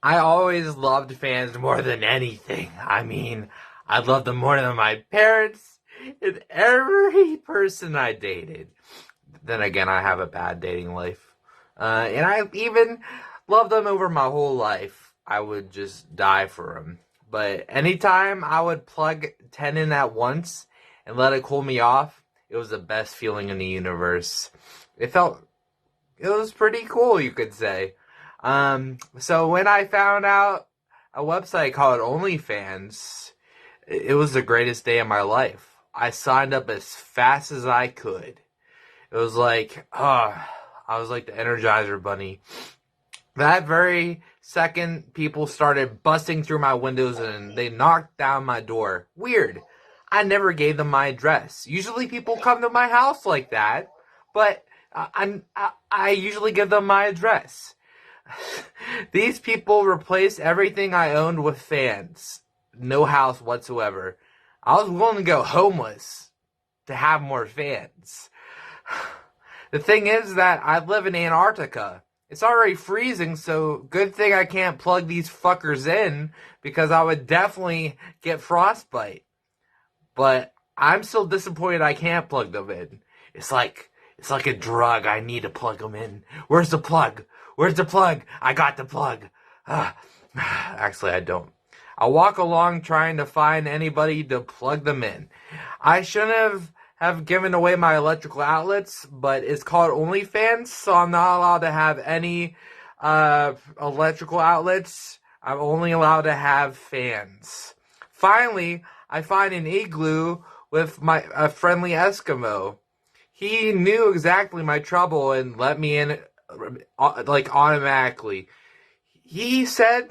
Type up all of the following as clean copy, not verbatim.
I always loved fans more than anything. I mean, I loved them more than my parents and every person I dated. Then again, I have a bad dating life. And I even loved them over my whole life. I would just die for them. But anytime I would plug 10 in at once and let it cool me off, it was the best feeling in the universe. It was pretty cool, you could say. So when I found out a website called OnlyFans, it was the greatest day of my life. I signed up as fast as I could. It was like, I was like the Energizer Bunny. That very second, people started busting through my windows and they knocked down my door. Weird. I never gave them my address. Usually people come to my house like that, but I usually give them my address. These people replaced everything I owned with fans. No house whatsoever. I was willing to go homeless to have more fans. The thing is that I live in Antarctica. It's already freezing, so good thing I can't plug these fuckers in because I would definitely get frostbite. But I'm still disappointed I can't plug them in. It's like a drug. I need to plug them in. Where's the plug? Where's the plug? I got the plug. Actually, I don't. I walk along trying to find anybody to plug them in. I shouldn't have given away my electrical outlets, but it's called OnlyFans, so I'm not allowed to have any electrical outlets. I'm only allowed to have fans. Finally, I find an igloo with a friendly Eskimo. He knew exactly my trouble and let me in like automatically. He said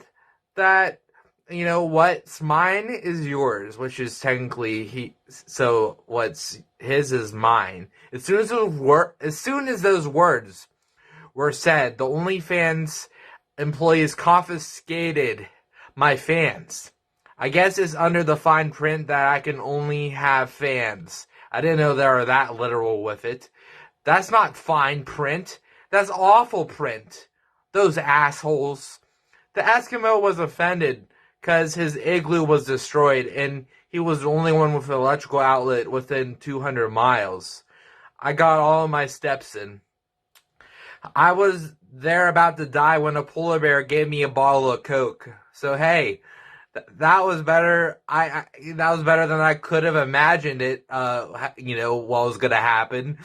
that, you know, what's mine is yours, which is technically so what's his is mine. As soon as those words were said, the OnlyFans employees confiscated my fans. I guess it's under the fine print that I can only have fans. I didn't know they were that literal with it. That's not fine print. That's awful print. Those assholes. The Eskimo was offended because his igloo was destroyed and he was the only one with an electrical outlet within 200 miles. I got all of my steps in. I was there about to die when a polar bear gave me a bottle of Coke. So hey, that was better. That was better than I could have imagined it. You know what was gonna happen.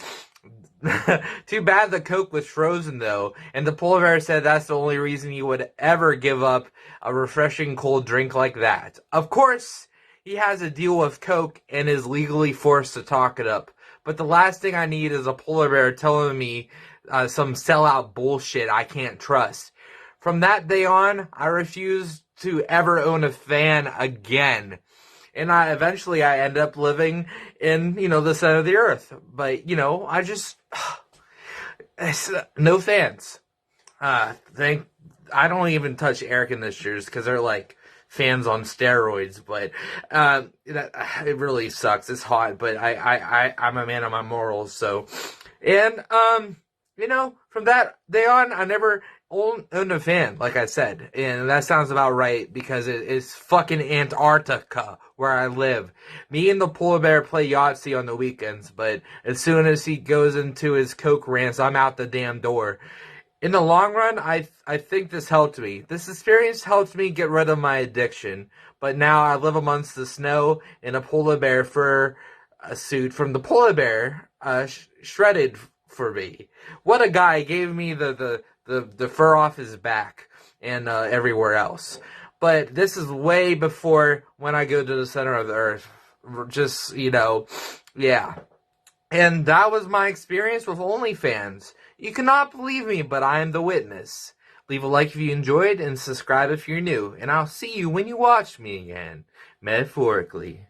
Too bad the Coke was frozen though, and the polar bear said that's the only reason he would ever give up a refreshing cold drink like that. Of course, he has a deal with Coke and is legally forced to talk it up. But the last thing I need is a polar bear telling me some sellout bullshit I can't trust. From that day on, I refused to ever own a fan again. And eventually I end up living in, you know, the center of the earth. But, you know, no fans. I don't even touch air conditioners because they're like fans on steroids. But it really sucks. It's hot, but I'm a man of my morals. So, and you know, from that day on, I never owned a fan, like I said. And that sounds about right because it is fucking Antarctica where I live. Me and the polar bear play Yahtzee on the weekends, but as soon as he goes into his Coke rants, I'm out the damn door. In the long run, I think this helped me. This experience helped me get rid of my addiction. But now I live amongst the snow in a polar bear fur suit from the polar bear shredded for me. What a guy. Gave me the fur off his back and everywhere else. But this is way before when I go to the center of the earth. Just, you know, yeah. And that was my experience with OnlyFans. You cannot believe me, but I am the witness. Leave a like if you enjoyed and subscribe if you're new. And I'll see you when you watch me again, metaphorically.